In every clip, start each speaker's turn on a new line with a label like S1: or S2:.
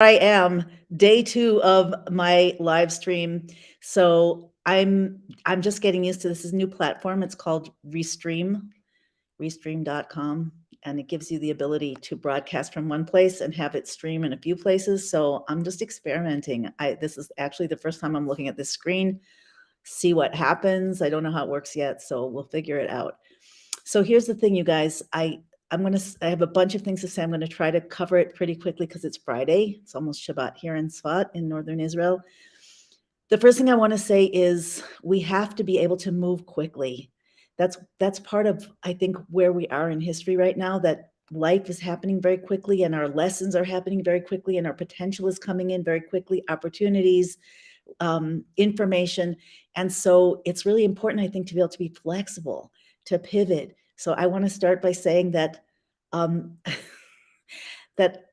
S1: I am day 2 of my live stream. So I'm just getting used to this new platform. It's called Restream.com, and it gives you the ability to broadcast from one place and have it stream in a few places. So I'm just experimenting. This is actually the first time I'm looking at this screen, see what happens. I don't know how it works yet, so we'll figure it out. So here's the thing, you guys. I have a bunch of things to say. I'm going to try to cover it pretty quickly because it's Friday. It's almost Shabbat here in Sfat in northern Israel. The first thing I want to say is we have to be able to move quickly. That's part of, I think, where we are in history right now, that life is happening very quickly and our lessons are happening very quickly and our potential is coming in very quickly, opportunities, information. And so it's really important, I think, to be able to be flexible, to pivot. So I want to start by saying that that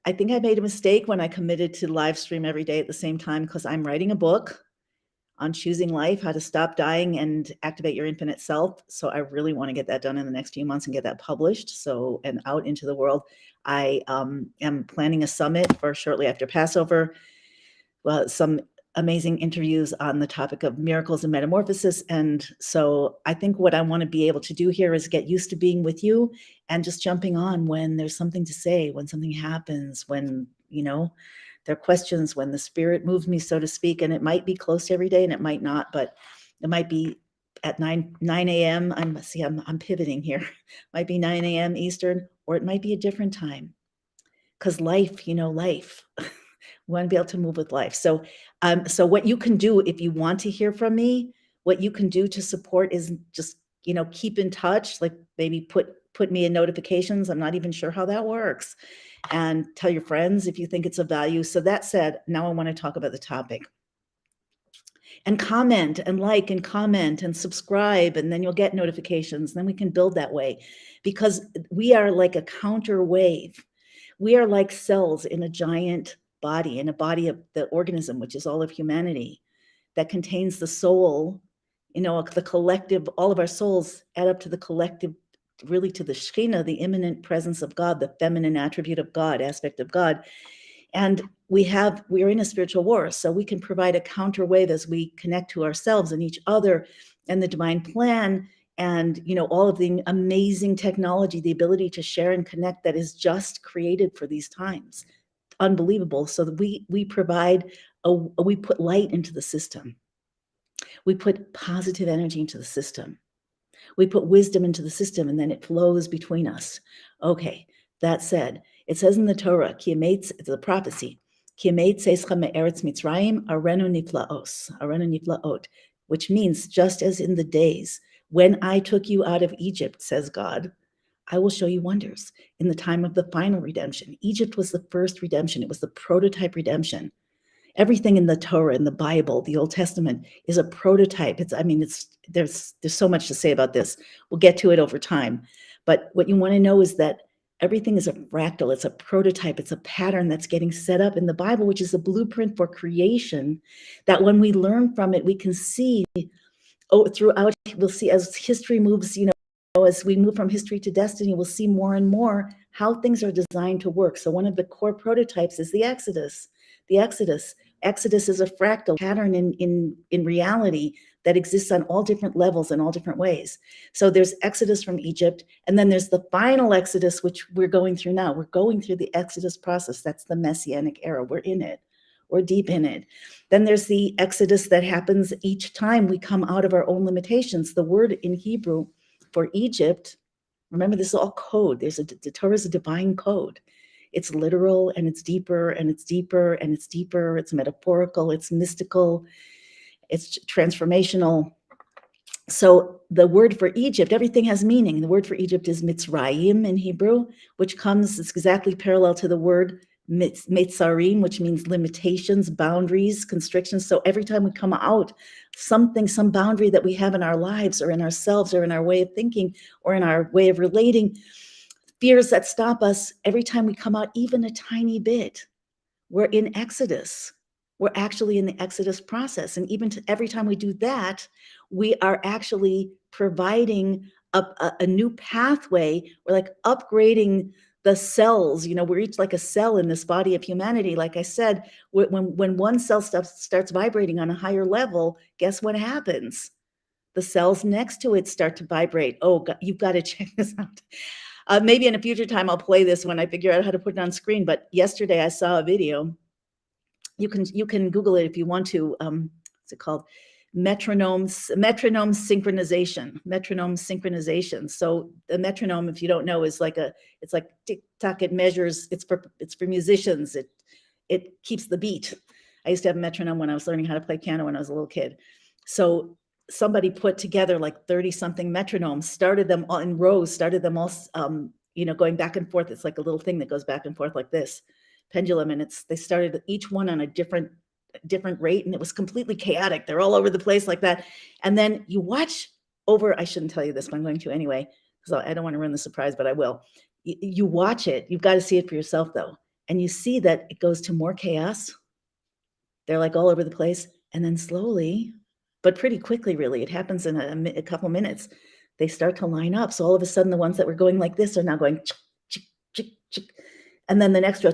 S1: I think I made a mistake when I committed to live stream every day at the same time, because I'm writing a book on choosing life, how to stop dying and activate your infinite self. So I really want to get that done in the next few months and get that published and out into the world. I am planning a summit for shortly after Passover. Well, some amazing interviews on the topic of miracles and metamorphosis. And so I think what I want to be able to do here is get used to being with you and just jumping on when there's something to say, when something happens, when, there are questions, when the spirit moves me, so to speak. And it might be close every day and it might not, but it might be at 9 a.m. I'm pivoting here. It might be 9 a.m. Eastern, or it might be a different time. Because life, life. We want to be able to move with life. So what you can do if you want to hear from me, what you can do to support is just, keep in touch, like maybe put me in notifications. I'm not even sure how that works. And tell your friends if you think it's of value. So that said, now I want to talk about the topic. And comment and like and comment and subscribe, and then you'll get notifications. Then we can build that way, because we are like a counter wave. We are like cells in a giant body, in a body of the organism, which is all of humanity, that contains the soul, the collective. All of our souls add up to the collective, really to the Shekhinah, the immanent presence of God, the feminine attribute of God, aspect of God. And we are in a spiritual war, so we can provide a counter wave as we connect to ourselves and each other and the divine plan, and all of the amazing technology, the ability to share and connect that is just created for these times. Unbelievable. So that we provide we put light into the system. We put positive energy into the system. We put wisdom into the system, and then it flows between us. Okay, that said, it says in the Torah, it's a prophecy, which means just as in the days when I took you out of Egypt, says God, I will show you wonders in the time of the final redemption. Egypt was the first redemption. It was the prototype redemption. Everything in the Torah, in the Bible, the Old Testament is a prototype. There's so much to say about this. We'll get to it over time. But what you want to know is that everything is a fractal. It's a prototype. It's a pattern that's getting set up in the Bible, which is a blueprint for creation, that when we learn from it, we can see throughout, we'll see as history moves, as we move from history to destiny, we'll see more and more how things are designed to work. So one of the core prototypes is the Exodus. The Exodus is a fractal pattern in reality that exists on all different levels in all different ways. So there's Exodus from Egypt, and then there's the final Exodus, which we're going through now. We're going through the Exodus process. That's the Messianic era. We're in it. We're deep in it. Then there's the Exodus that happens each time we come out of our own limitations. The word in Hebrew for Egypt, remember, this is all code. The Torah is a divine code. It's literal, and it's deeper, and it's deeper, and it's deeper. It's metaphorical, it's mystical, it's transformational. So the word for Egypt, everything has meaning. The word for Egypt is Mitzrayim in Hebrew, which it's exactly parallel to the word Mitzarim, which means limitations, boundaries, constrictions. So every time we come out, some boundary that we have in our lives or in ourselves or in our way of thinking or in our way of relating, fears that stop us, every time we come out even a tiny bit, we're in Exodus. We're actually in the Exodus process. And even every time we do that, we are actually providing a new pathway. We're like upgrading the cells, we're each like a cell in this body of humanity. Like I said, when one cell starts vibrating on a higher level, guess what happens? The cells next to it start to vibrate. Oh, you've got to check this out. Maybe in a future time, I'll play this when I figure out how to put it on screen. But yesterday I saw a video. You can Google it if you want to. What's it called? Metronome synchronization. So the metronome, if you don't know, is it's like tick tock. It measures. It's for musicians. It keeps the beat. I used to have a metronome when I was learning how to play piano when I was a little kid. So somebody put together like 30 something metronomes, started them all in rows, started them all going back and forth. It's like a little thing that goes back and forth like this pendulum, and they started each one on a different rate, and it was completely chaotic. They're all over the place like that. And then you watch over, I shouldn't tell you this, but I'm going to anyway, because I don't want to ruin the surprise, but I will. You watch it. You've got to see it for yourself, though. And you see that it goes to more chaos. They're like all over the place. And then slowly, but pretty quickly, really, it happens in a couple minutes, they start to line up. So all of a sudden, the ones that were going like this are now going chick, chick, chick, chick. And then the next row,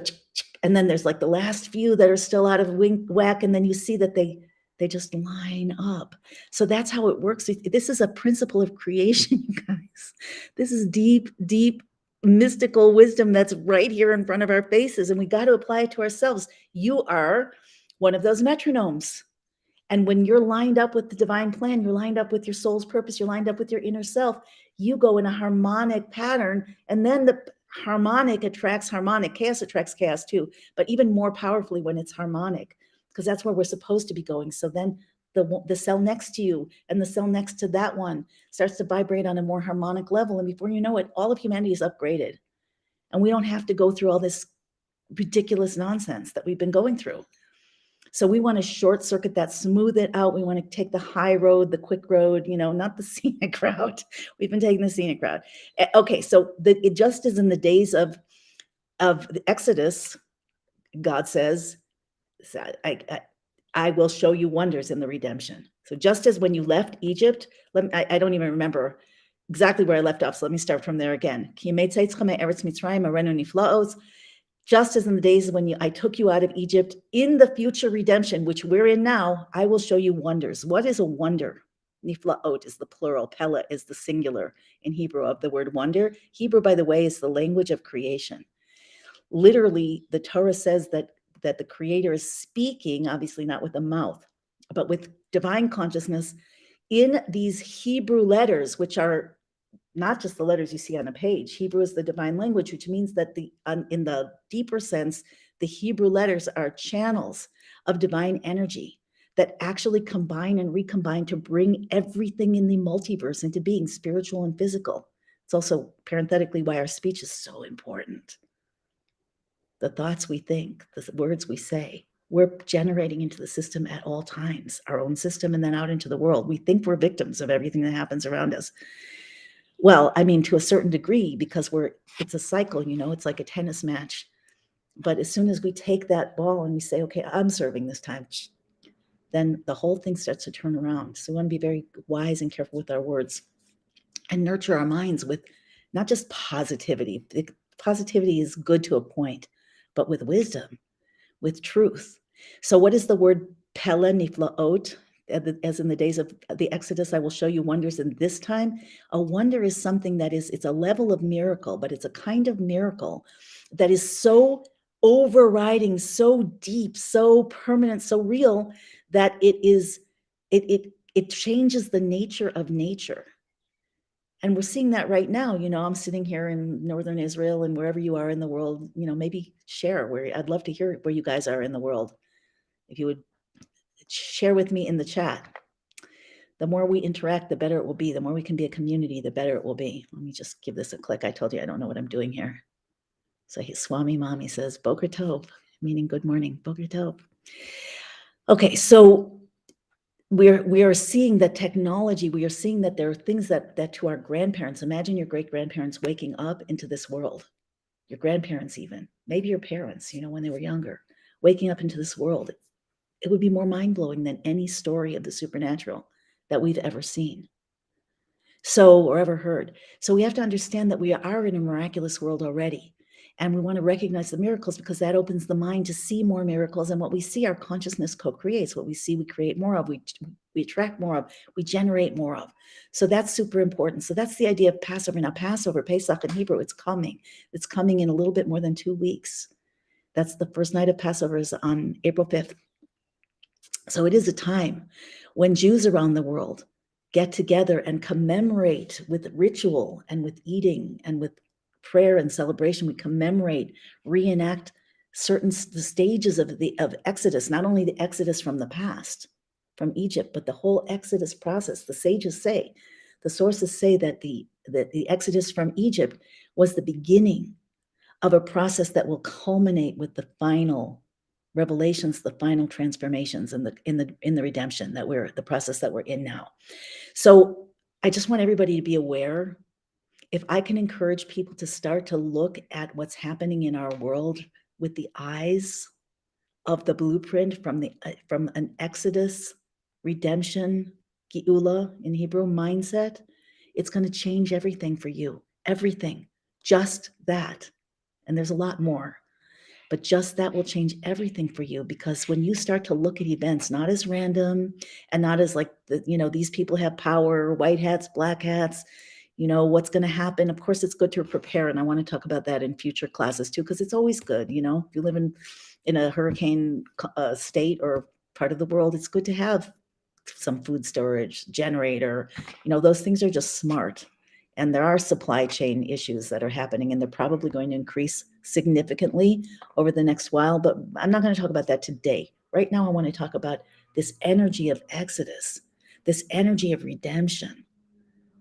S1: and then there's like the last few that are still out of whack, and then you see that they just line up. So that's how it works. This is a principle of creation, you guys. This is deep, deep mystical wisdom that's right here in front of our faces, and we got to apply it to ourselves. You are one of those metronomes. And when you're lined up with the divine plan, you're lined up with your soul's purpose, you're lined up with your inner self, you go in a harmonic pattern, and then the harmonic attracts harmonic. Chaos attracts chaos too, but even more powerfully when it's harmonic, because that's where we're supposed to be going. So then the cell next to you and the cell next to that one starts to vibrate on a more harmonic level. And before you know it, all of humanity is upgraded. And we don't have to go through all this ridiculous nonsense that we've been going through. So we want to short circuit that, smooth it out. We want to take the high road, the quick road, not the scenic route. We've been taking the scenic route. Okay, so it just as in the days of the Exodus, God says, I will show you wonders in the redemption. So just as when you left Egypt, I don't even remember exactly where I left off. So let me start from there again. Just as in the days when I took you out of Egypt, in the future redemption, which we're in now, I will show you wonders. What is a wonder? Niflaot is the plural. Pella is the singular in Hebrew of the word wonder. Hebrew, by the way, is the language of creation. Literally, the Torah says that the Creator is speaking, obviously not with the mouth, but with divine consciousness in these Hebrew letters, which are not just the letters you see on a page. Hebrew is the divine language, which means that in the deeper sense, the Hebrew letters are channels of divine energy that actually combine and recombine to bring everything in the multiverse into being, spiritual and physical. It's also parenthetically why our speech is so important. The thoughts we think, the words we say, we're generating into the system at all times, our own system, and then out into the world. We think we're victims of everything that happens around us. Well, I mean, to a certain degree, because it's a cycle, it's like a tennis match. But as soon as we take that ball and we say, okay, I'm serving this time, then the whole thing starts to turn around. So we want to be very wise and careful with our words and nurture our minds with not just positivity. Positivity is good to a point, but with wisdom, with truth. So what is the word Pella Niflaot? As in the days of the Exodus, I will show you wonders in this time. A wonder is something it's a level of miracle, but it's a kind of miracle that is so overriding, so deep, so permanent, so real that it changes the nature of nature. And we're seeing that right now. I'm sitting here in northern Israel, and wherever you are in the world, maybe share where. I'd love to hear where you guys are in the world. If you would share with me in the chat. The more we interact, the better it will be. The more we can be a community, the better it will be. Let me just give this a click. I told you I don't know what I'm doing here. So Swami Mami says, Boker Tov, meaning good morning. Boker Tov. Okay, so we are seeing that technology, we are seeing that there are things that to our grandparents, imagine your great-grandparents waking up into this world, your grandparents even, maybe your parents, when they were younger, waking up into this world. It would be more mind-blowing than any story of the supernatural that we've ever seen. Or ever heard. So we have to understand that we are in a miraculous world already. And we want to recognize the miracles because that opens the mind to see more miracles. And what we see, our consciousness co-creates. What we see, we create more of, we attract more of, we generate more of. So that's super important. So that's the idea of Passover. Now, Passover, Pesach in Hebrew, it's coming. It's coming in a little bit more than 2 weeks. That's the first night of Passover is on April 5th. So it is a time when Jews around the world get together and commemorate with ritual and with eating and with prayer and celebration. We commemorate, reenact the stages of Exodus, not only the Exodus from the past, from Egypt, but the whole Exodus process. The sages say, the sources say that the Exodus from Egypt was the beginning of a process that will culminate with the final revelations, the final transformations in the redemption the process that we're in now. So I just want everybody to be aware. If I can encourage people to start to look at what's happening in our world with the eyes of the blueprint from an Exodus, redemption, geula in Hebrew mindset, it's going to change everything for you. Everything. Just that. And there's a lot more. But just that will change everything for you, because when you start to look at events, not as random and not as like, these people have power, white hats, black hats, what's going to happen. Of course, it's good to prepare. And I want to talk about that in future classes too, because it's always good. If you live in a hurricane state or part of the world, it's good to have some food storage, generator, those things are just smart. And there are supply chain issues that are happening, and they're probably going to increase significantly over the next while. But I'm not going to talk about that today. Right now, I want to talk about this energy of Exodus, this energy of redemption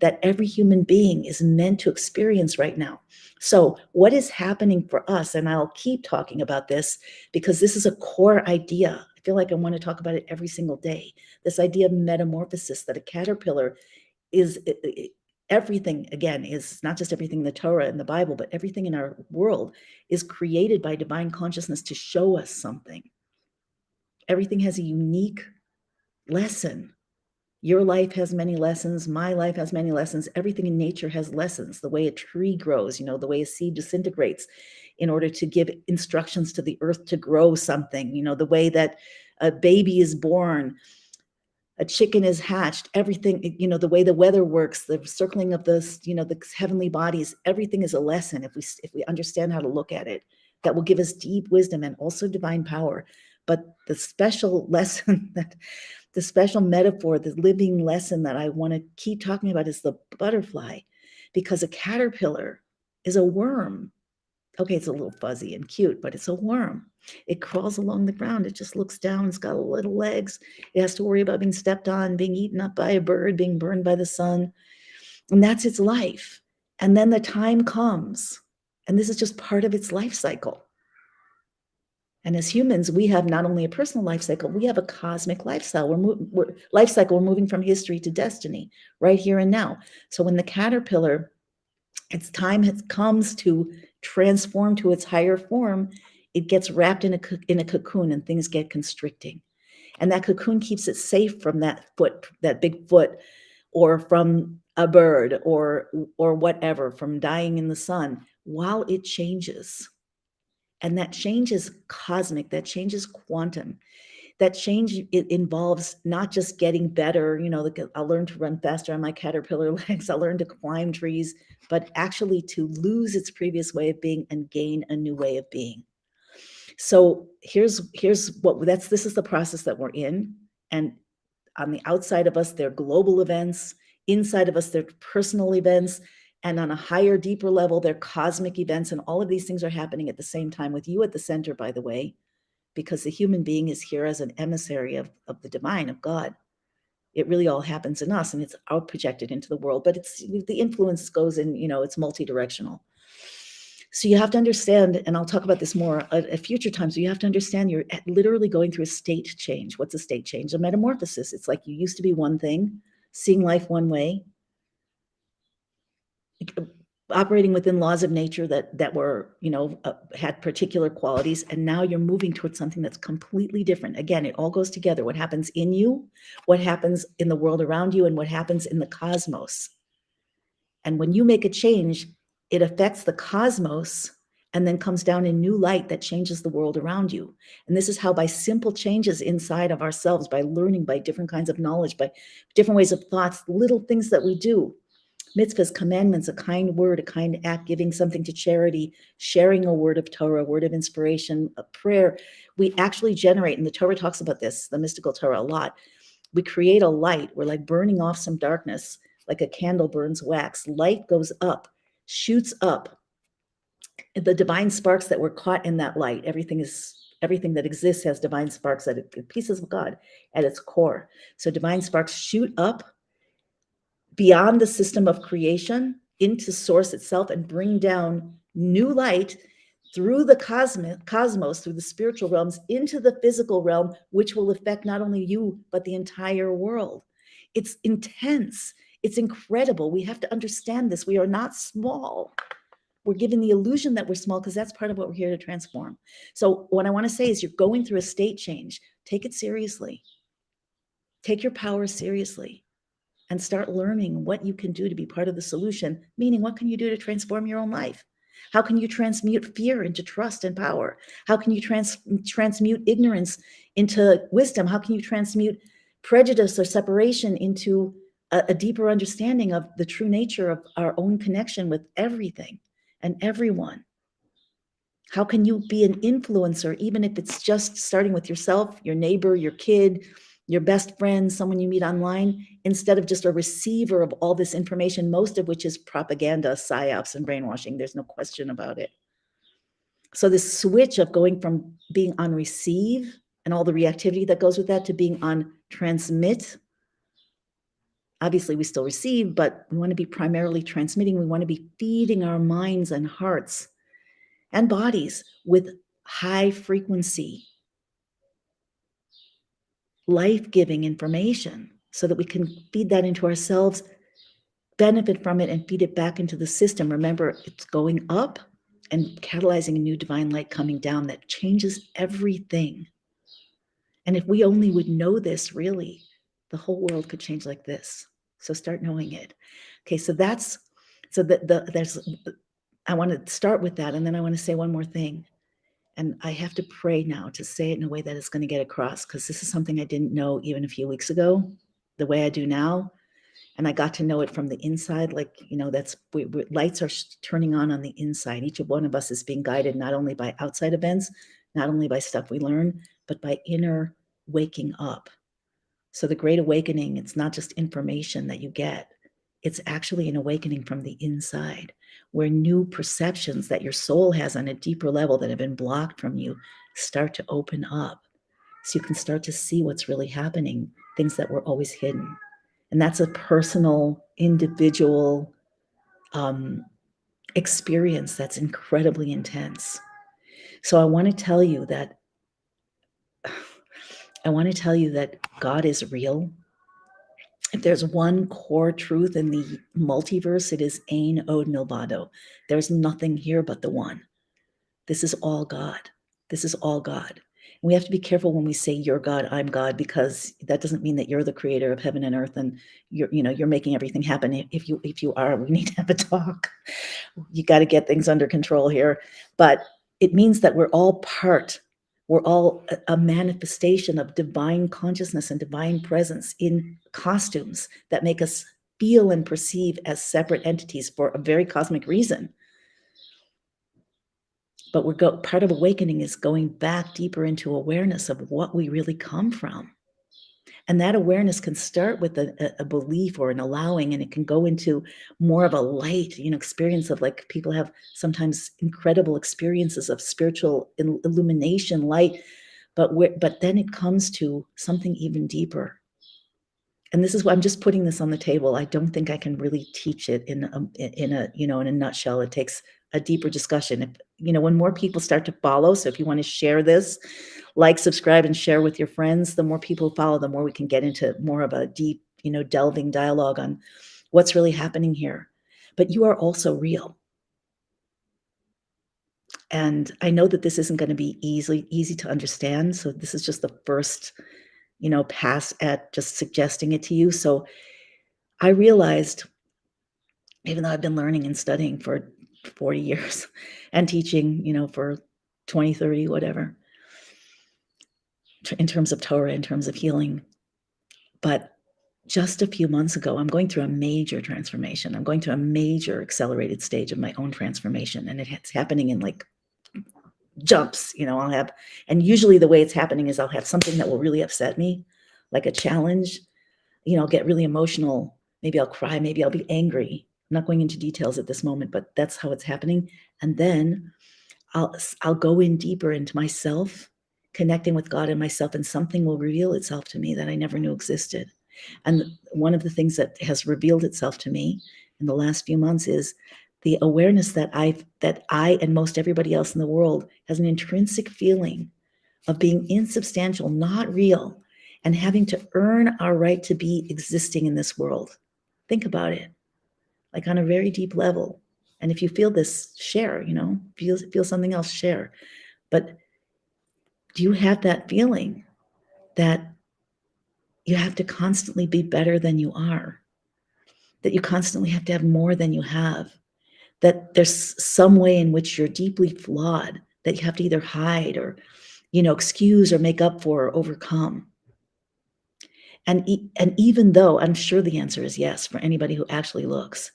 S1: that every human being is meant to experience right now. So what is happening for us, and I'll keep talking about this because this is a core idea. I feel like I want to talk about it every single day. This idea of metamorphosis, that a caterpillar is everything, again, is not just everything in the Torah and the Bible, but everything in our world is created by divine consciousness to show us something. Everything has a unique lesson. Your life has many lessons. My life has many lessons. Everything in nature has lessons. The way a tree grows, the way a seed disintegrates in order to give instructions to the earth to grow something, the way that a baby is born, a chicken is hatched, everything, the way the weather works, the circling of the heavenly bodies, everything is a lesson if we understand how to look at it. That will give us deep wisdom and also divine power. But the special lesson the special metaphor, the living lesson that I want to keep talking about is the butterfly, because a caterpillar is a worm. Okay, it's a little fuzzy and cute, but it's a worm. It crawls along the ground. It just looks down. It's got little legs. It has to worry about being stepped on, being eaten up by a bird, being burned by the sun. And that's its life. And then the time comes, and this is just part of its life cycle. And as humans, we have not only a personal life cycle, we have a cosmic lifestyle. We're moving from history to destiny right here and now. So when the caterpillar, its time comes to transform to its higher form, it gets wrapped in a cocoon and things get constricting. And that cocoon keeps it safe from that big foot, or from a bird or whatever, from dying in the sun, while it changes. And that change is cosmic, that change is quantum. That change, it involves not just getting better, I'll learn to run faster on my caterpillar legs, I'll learn to climb trees, but actually to lose its previous way of being and gain a new way of being. So here's what this is the process that we're in. And on the outside of us, they're global events. Inside of us, they're personal events. And on a higher, deeper level, they're cosmic events. And all of these things are happening at the same time, with you at the center, by the way, because the human being is here as an emissary of the divine, of God. It really all happens in us, and it's out projected into the world. But the influence goes in, it's multi-directional. So you have to understand, and I'll talk about this more at future times, so you have to understand you're literally going through a state change. What's a state change? A metamorphosis. It's like you used to be one thing, seeing life one way, operating within laws of nature that were, had particular qualities, and now you're moving towards something that's completely different. Again, it all goes together. What happens in you, what happens in the world around you, and what happens in the cosmos. And when you make a change, it affects the cosmos and then comes down in new light that changes the world around you. And this is how, by simple changes inside of ourselves, by learning, by different kinds of knowledge, by different ways of thoughts, little things that we do, mitzvahs, commandments, a kind word, a kind act, giving something to charity, sharing a word of Torah, a word of inspiration, a prayer, we actually generate, and the Torah talks about this, the mystical Torah, a lot. We create a light. We're like burning off some darkness, like a candle burns wax. Light goes up, shoots up. The divine sparks that were caught in that light, everything that exists has divine sparks, pieces of God at its core. So divine sparks shoot up beyond the system of creation into source itself and bring down new light through the cosmos, through the spiritual realms, into the physical realm, which will affect not only you, but the entire world. It's intense. It's incredible. We have to understand this. We are not small. We're given the illusion that we're small because that's part of what we're here to transform. So what I want to say is, you're going through a state change. Take it seriously. Take your power seriously and start learning what you can do to be part of the solution, meaning what can you do to transform your own life? How can you transmute fear into trust and power? How can you transmute ignorance into wisdom? How can you transmute prejudice or separation into a deeper understanding of the true nature of our own connection with everything and everyone? How can you be an influencer, even if it's just starting with yourself, your neighbor, your kid, your best friend, someone you meet online, instead of just a receiver of all this information, most of which is propaganda, psyops, and brainwashing? There's no question about it. So this switch of going from being on receive and all the reactivity that goes with that to being on transmit. Obviously, we still receive, but we want to be primarily transmitting. We want to be feeding our minds and hearts and bodies with high frequency, life-giving information so that we can feed that into ourselves, benefit from it, and feed it back into the system. Remember, it's going up and catalyzing a new divine light coming down that changes everything. And if we only would know this, really, the whole world could change like this. So start knowing it. Okay, so I want to start with that, and then I want to say one more thing. And I have to pray now to say it in a way that it's going to get across, because this is something I didn't know even a few weeks ago, the way I do now. And I got to know it from the inside. Like, lights are turning on the inside. Each one of us is being guided not only by outside events, not only by stuff we learn, but by inner waking up. So the Great Awakening, it's not just information that you get. It's actually an awakening from the inside, where new perceptions that your soul has on a deeper level that have been blocked from you start to open up. So you can start to see what's really happening, things that were always hidden. And that's a personal, individual experience that's incredibly intense. So I want to tell you that God is real. If there's one core truth in the multiverse, it is Ein Od Milvado. There's nothing here but the one. This is all God. This is all God. And we have to be careful when we say you're God, I'm God, because that doesn't mean that you're the creator of heaven and earth and you're making everything happen. If you are, we need to have a talk. You got to get things under control here. But it means that we're all a manifestation of divine consciousness and divine presence in costumes that make us feel and perceive as separate entities for a very cosmic reason. But part of awakening is going back deeper into awareness of what we really come from. And that awareness can start with a belief or an allowing, and it can go into more of a light, experience of, like, people have sometimes incredible experiences of spiritual illumination, light, but then it comes to something even deeper. And this is why I'm just putting this on the table. I don't think I can really teach it in a nutshell. It takes a deeper discussion. When more people start to follow, so if you want to share this, like, subscribe, and share with your friends, the more people follow, the more we can get into more of a deep, delving dialogue on what's really happening here. But you are also real. And I know that this isn't going to be easy to understand. So this is just the first, pass at just suggesting it to you. So I realized, even though I've been learning and studying for 40 years and teaching, for 20, 30, whatever, in terms of Torah, in terms of healing. But just a few months ago, I'm going through a major transformation. I'm going through a major accelerated stage of my own transformation. And it's happening in like jumps. And usually the way it's happening is I'll have something that will really upset me, like a challenge. I'll get really emotional. Maybe I'll cry. Maybe I'll be angry. I'm not going into details at this moment, but that's how it's happening. And then I'll go in deeper into myself, connecting with God and myself, and something will reveal itself to me that I never knew existed. And one of the things that has revealed itself to me in the last few months is the awareness that I and most everybody else in the world has an intrinsic feeling of being insubstantial, not real, and having to earn our right to be existing in this world. Think about it, like on a very deep level. And if you feel this, share, feel something else, share. But do you have that feeling that you have to constantly be better than you are? That you constantly have to have more than you have? That there's some way in which you're deeply flawed that you have to either hide or, excuse or make up for or overcome? And even though, I'm sure the answer is yes for anybody who actually looks,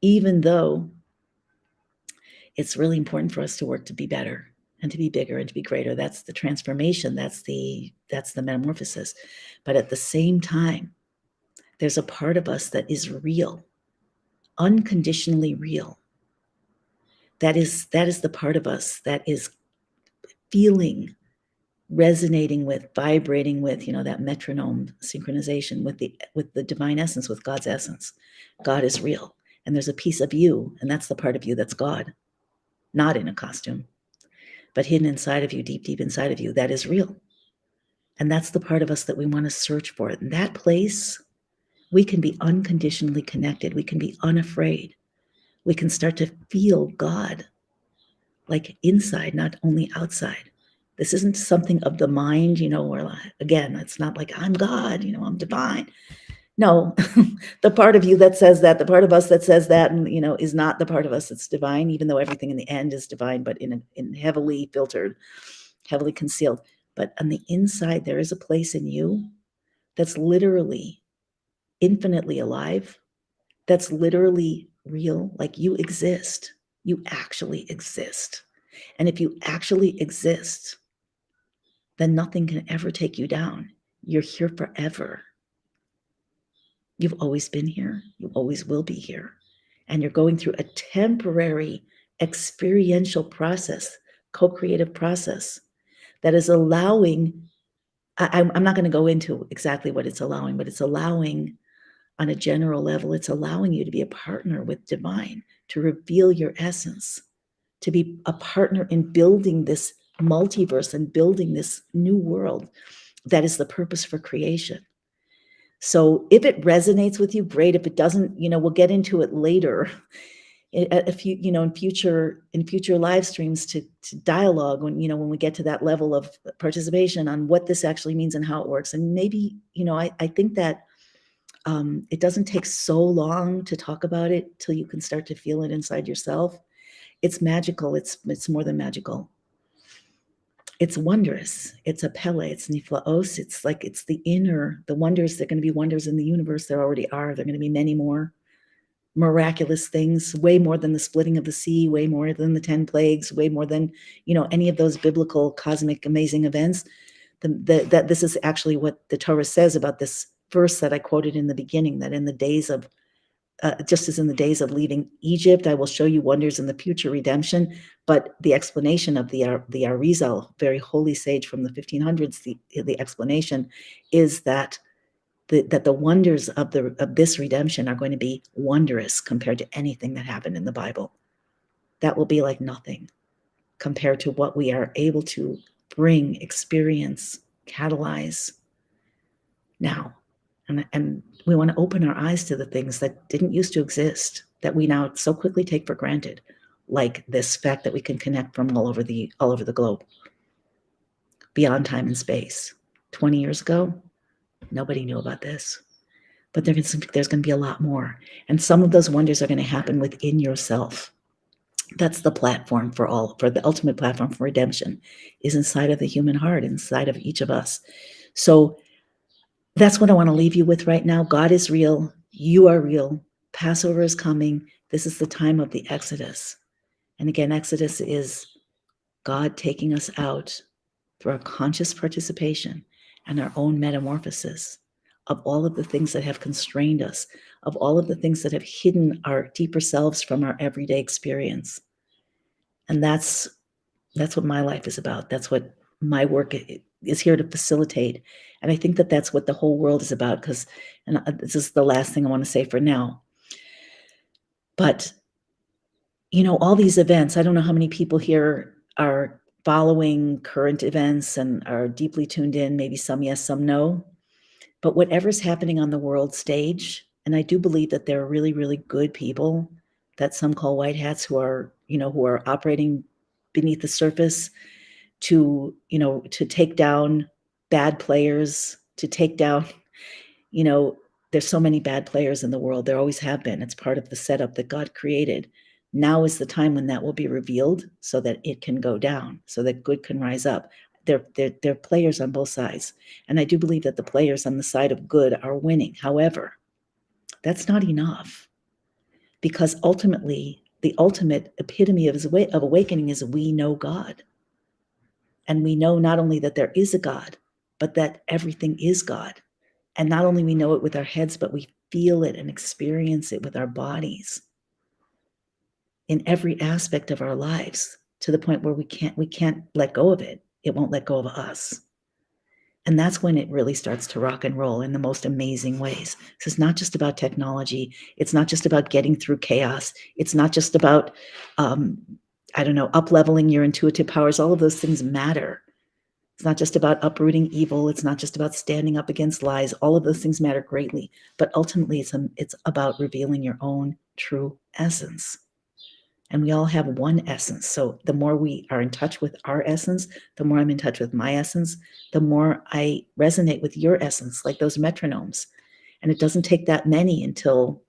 S1: even though it's really important for us to work to be better and to be bigger and to be greater. That's the transformation. That's the metamorphosis. But at the same time, there's a part of us that is real, unconditionally real. That is the part of us that is feeling, resonating with, vibrating with, that metronome synchronization with the divine essence, with God's essence. God is real. And there's a piece of you, and that's the part of you that's God, not in a costume, but hidden inside of you, deep, deep inside of you, that is real. And that's the part of us that we want to search for. In that place, we can be unconditionally connected. We can be unafraid. We can start to feel God, like inside, not only outside. This isn't something of the mind, where, again, it's not like I'm God, I'm divine. No, the part of you that says that, the part of us that says that, and is not the part of us that's divine, even though everything in the end is divine, but in heavily filtered, heavily concealed. But on the inside, there is a place in you that's literally infinitely alive, that's literally real, like you exist. You actually exist. And if you actually exist, then nothing can ever take you down. You're here forever. You've always been here. You always will be here. And you're going through a temporary experiential process, co-creative process that is allowing, I'm not going to go into exactly what it's allowing, but it's allowing on a general level, it's allowing you to be a partner with divine, to reveal your essence, to be a partner in building this multiverse and building this new world that is the purpose for creation. So if it resonates with you, great. If it doesn't, we'll get into it later. In future live streams to dialogue when we get to that level of participation on what this actually means and how it works. And maybe, I think that it doesn't take so long to talk about it till you can start to feel it inside yourself. It's magical. It's more than magical. It's wondrous. It's a pele. It's niflaos. It's like, it's the inner, the wonders. They're going to be wonders in the universe. There already are. There are going to be many more miraculous things, way more than the splitting of the sea, way more than the 10 plagues, way more than, any of those biblical, cosmic, amazing events. That this is actually what the Torah says about this verse that I quoted in the beginning, that in the days of, just as in the days of leaving Egypt, I will show you wonders in the future redemption. But the explanation of the Arizal, very holy sage from the 1500s, the explanation is that the wonders of this redemption are going to be wondrous compared to anything that happened in the Bible. That will be like nothing compared to what we are able to bring, experience, catalyze now. And we want to open our eyes to the things that didn't used to exist, that we now so quickly take for granted, like this fact that we can connect from all over the globe, beyond time and space. 20 years ago, nobody knew about this. But there's going to be a lot more. And some of those wonders are going to happen within yourself. That's the platform for the ultimate platform for redemption is inside of the human heart, inside of each of us. So that's what I want to leave you with right now. God is real. You are real. Passover is coming. This is the time of the Exodus. And again, Exodus is God taking us out through our conscious participation and our own metamorphosis of all of the things that have constrained us, of all of the things that have hidden our deeper selves from our everyday experience. And that's what my life is about. That's what my work is here to facilitate. And I think that that's what the whole world is about, because, and this is the last thing I want to say for now, but all these events, I don't know how many people here are following current events and are deeply tuned in, maybe some yes, some no, but whatever's happening on the world stage, and I do believe that there are really, really good people that some call white hats who are operating beneath the surface to take down bad players, to take down, there's so many bad players in the world. There always have been. It's part of the setup that God created. Now is the time when that will be revealed so that it can go down, so that good can rise up. There are players on both sides. And I do believe that the players on the side of good are winning. However, that's not enough, because ultimately, the ultimate epitome of awakening is we know God. And we know not only that there is a God, but that everything is God. And not only we know it with our heads, but we feel it and experience it with our bodies in every aspect of our lives, to the point where we can't let go of it. It won't let go of us. And that's when it really starts to rock and roll in the most amazing ways. This is not just about technology. It's not just about getting through chaos. It's not just about, up-leveling your intuitive powers. All of those things matter. It's not just about uprooting evil. It's not just about standing up against lies. All of those things matter greatly. But ultimately, it's about revealing your own true essence. And we all have one essence. So the more we are in touch with our essence, the more I'm in touch with my essence, the more I resonate with your essence, like those metronomes. And it doesn't take that many until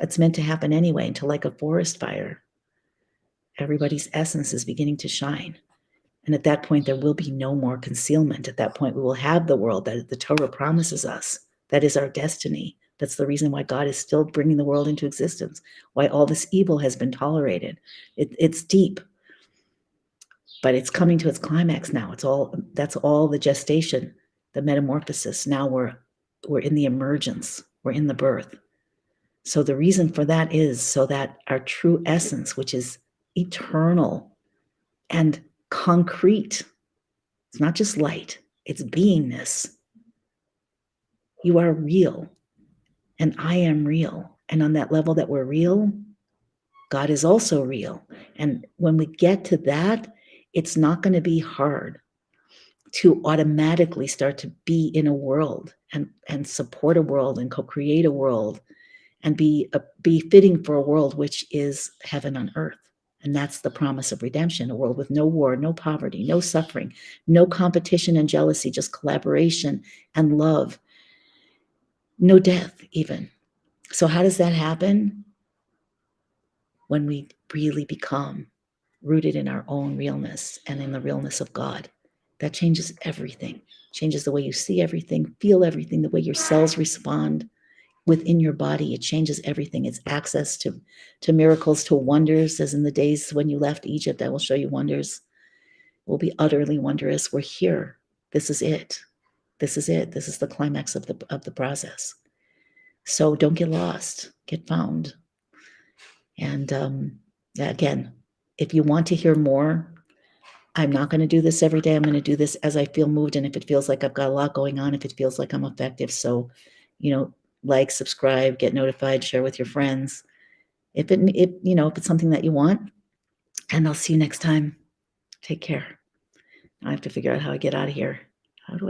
S1: it's meant to happen anyway, until, like a forest fire, everybody's essence is beginning to shine. And at that point, there will be no more concealment. At that point, we will have the world that the Torah promises us. That is our destiny. That's the reason why God is still bringing the world into existence, why all this evil has been tolerated. It's deep, but it's coming to its climax now. That's all the gestation, the metamorphosis. Now we're in the emergence. We're in the birth. So the reason for that is so that our true essence, which is eternal and concrete, it's not just light, it's beingness. You are real, and I am real. And on that level that we're real, God is also real. And when we get to that, it's not going to be hard to automatically start to be in a world and support a world and co-create a world and be fitting for a world which is heaven on earth. And that's the promise of redemption, a world with no war, no poverty, no suffering, no competition and jealousy, just collaboration and love, no death even. So how does that happen? When we really become rooted in our own realness and in the realness of God. That changes everything, changes the way you see everything, feel everything, the way your cells respond within your body. It changes everything. It's access to miracles, to wonders, as in the days when you left Egypt. I will show you wonders. It will be utterly wondrous. We're here. This is it. This is it. This is the climax of the process. So don't get lost. Get found. And again, if you want to hear more, I'm not going to do this every day. I'm going to do this as I feel moved, and if it feels like I've got a lot going on, if it feels like I'm effective. So, like, subscribe, get notified, share with your friends. If it's something that you want, and I'll see you next time. Take care. I have to figure out how I get out of here. How do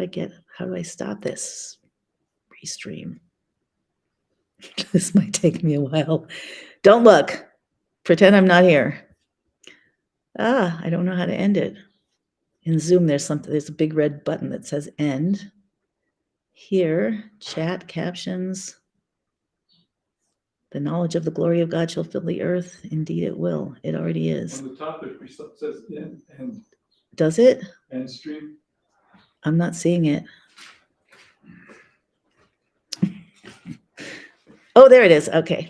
S1: I stop this restream? This might take me a while. Don't look. Pretend I'm not here. I don't know how to end it. In Zoom, there's a big red button that says end. Here, chat, captions. The knowledge of the glory of God shall fill the earth. Indeed it will. It already is.
S2: On the top it says end.
S1: Does it?
S2: End stream.
S1: I'm not seeing it. Oh, there it is. Okay.